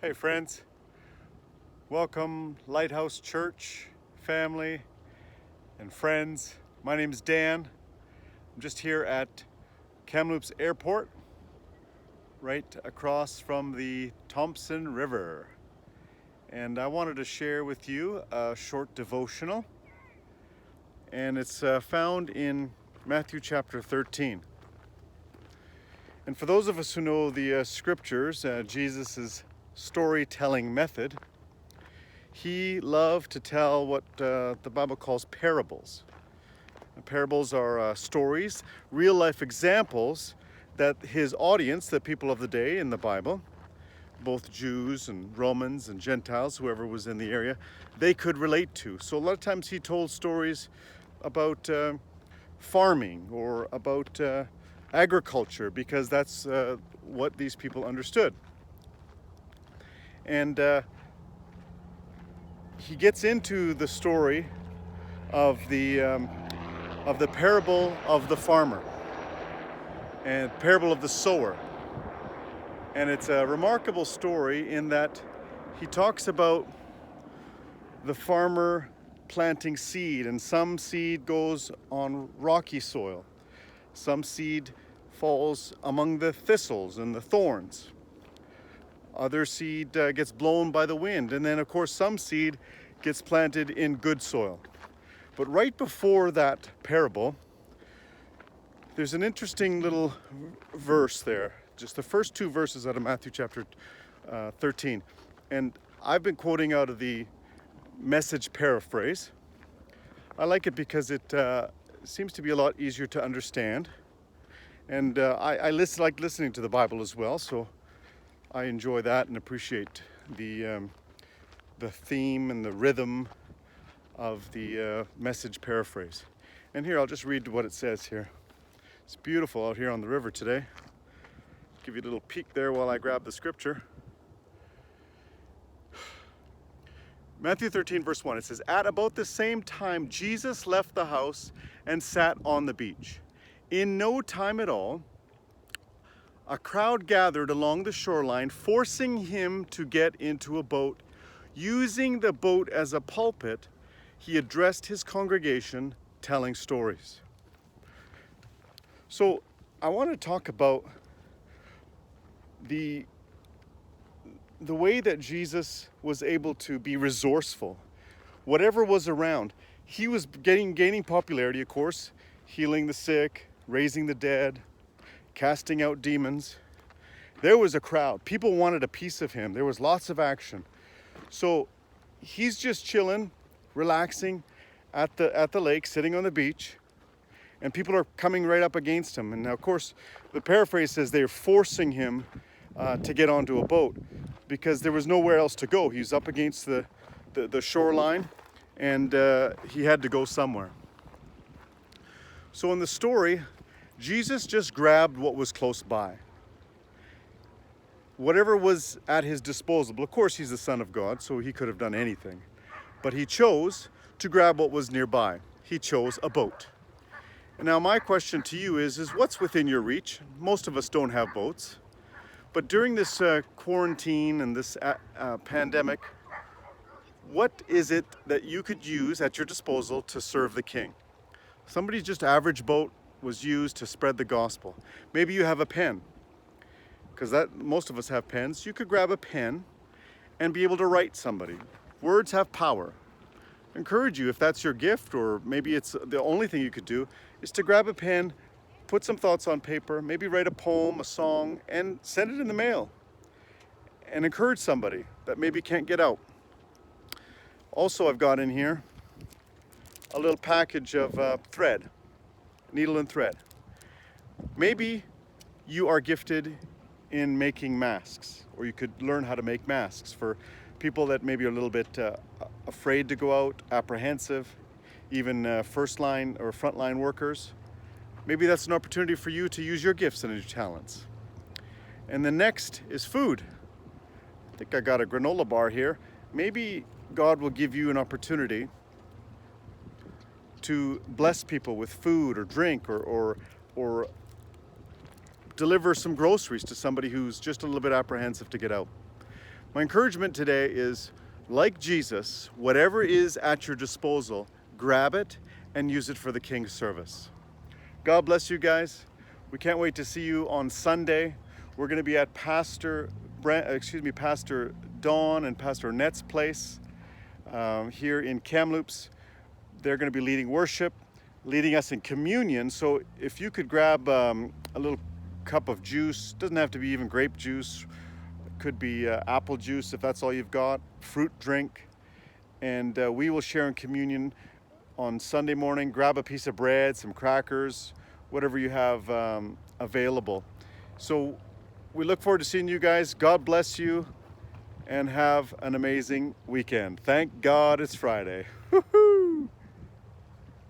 Hey friends, welcome Lighthouse Church family and friends. My name is Dan. I'm just here at Kamloops Airport, right across from the Thompson River. And I wanted to share with you a short devotional, and it's found in Matthew chapter 13. And for those of us who know the scriptures, Jesus' storytelling method, he loved to tell what the Bible calls parables. Parables are stories, real life examples that his audience, the people of the day in the Bible, both Jews and Romans and Gentiles, whoever was in the area, they could relate to. So a lot of times he told stories about farming or about agriculture, because that's what these people understood. And he gets into the story of the parable of the farmer and parable of the sower. And it's a remarkable story in that he talks about the farmer planting seed, and some seed goes on rocky soil. Some seed falls among the thistles and the thorns. Other seed gets blown by the wind. And then, of course, some seed gets planted in good soil. But right before that parable, there's an interesting little verse there. Just the first two verses out of Matthew chapter 13. And I've been quoting out of the Message paraphrase. I like it because it seems to be a lot easier to understand. And I like listening to the Bible as well, so I enjoy that and appreciate the theme and the rhythm of the Message paraphrase. And here, I'll just read what it says here. It's beautiful out here on the river today. Give you a little peek there while I grab the scripture. Matthew 13, verse 1, it says, "At about the same time, Jesus left the house and sat on the beach. In no time at all, a crowd gathered along the shoreline, forcing him to get into a boat. Using the boat as a pulpit, he addressed his congregation, telling stories." So I want to talk about the way that Jesus was able to be resourceful. Whatever was around, he was gaining popularity, of course, healing the sick, raising the dead, casting out demons. There was a crowd. People wanted a piece of him. There was lots of action. So he's just chilling, relaxing at the lake, sitting on the beach, and people are coming right up against him. And now, of course, the paraphrase says they're forcing him to get onto a boat because there was nowhere else to go. He was up against the shoreline, and he had to go somewhere. So in the story, Jesus just grabbed what was close by. Whatever was at his disposal. Of course, he's the Son of God, so he could have done anything. But he chose to grab what was nearby. He chose a boat. And now my question to you is what's within your reach? Most of us don't have boats. But during this quarantine and this pandemic, what is it that you could use at your disposal to serve the King? Somebody's just average boat was used to spread the gospel. Maybe you have a pen, because most of us have pens. You could grab a pen and be able to write somebody. Words have power. I encourage you, if that's your gift, or maybe it's the only thing you could do, is to grab a pen, put some thoughts on paper, maybe write a poem, a song, and send it in the mail. And encourage somebody that maybe can't get out. Also, I've got in here a little package of thread, needle and thread. Maybe you are gifted in making masks, or you could learn how to make masks for people that maybe are a little bit afraid to go out, apprehensive, even first line or frontline workers. Maybe that's an opportunity for you to use your gifts and your talents. And the next is food. I think I got a granola bar here. Maybe God will give you an opportunity to bless people with food or drink, or deliver some groceries to somebody who's just a little bit apprehensive to get out. My encouragement today is, like Jesus, whatever is at your disposal, grab it and use it for the King's service. God bless you guys. We can't wait to see you on Sunday. We're going to be at Pastor Dawn and Pastor Annette's place here in Kamloops. They're going to be leading worship, leading us in communion. So if you could grab a little cup of juice, doesn't have to be even grape juice, could be apple juice if that's all you've got, fruit drink, and we will share in communion on Sunday morning. Grab a piece of bread, some crackers, whatever you have available. So we look forward to seeing you guys. God bless you and have an amazing weekend. Thank God it's Friday. Woo-hoo!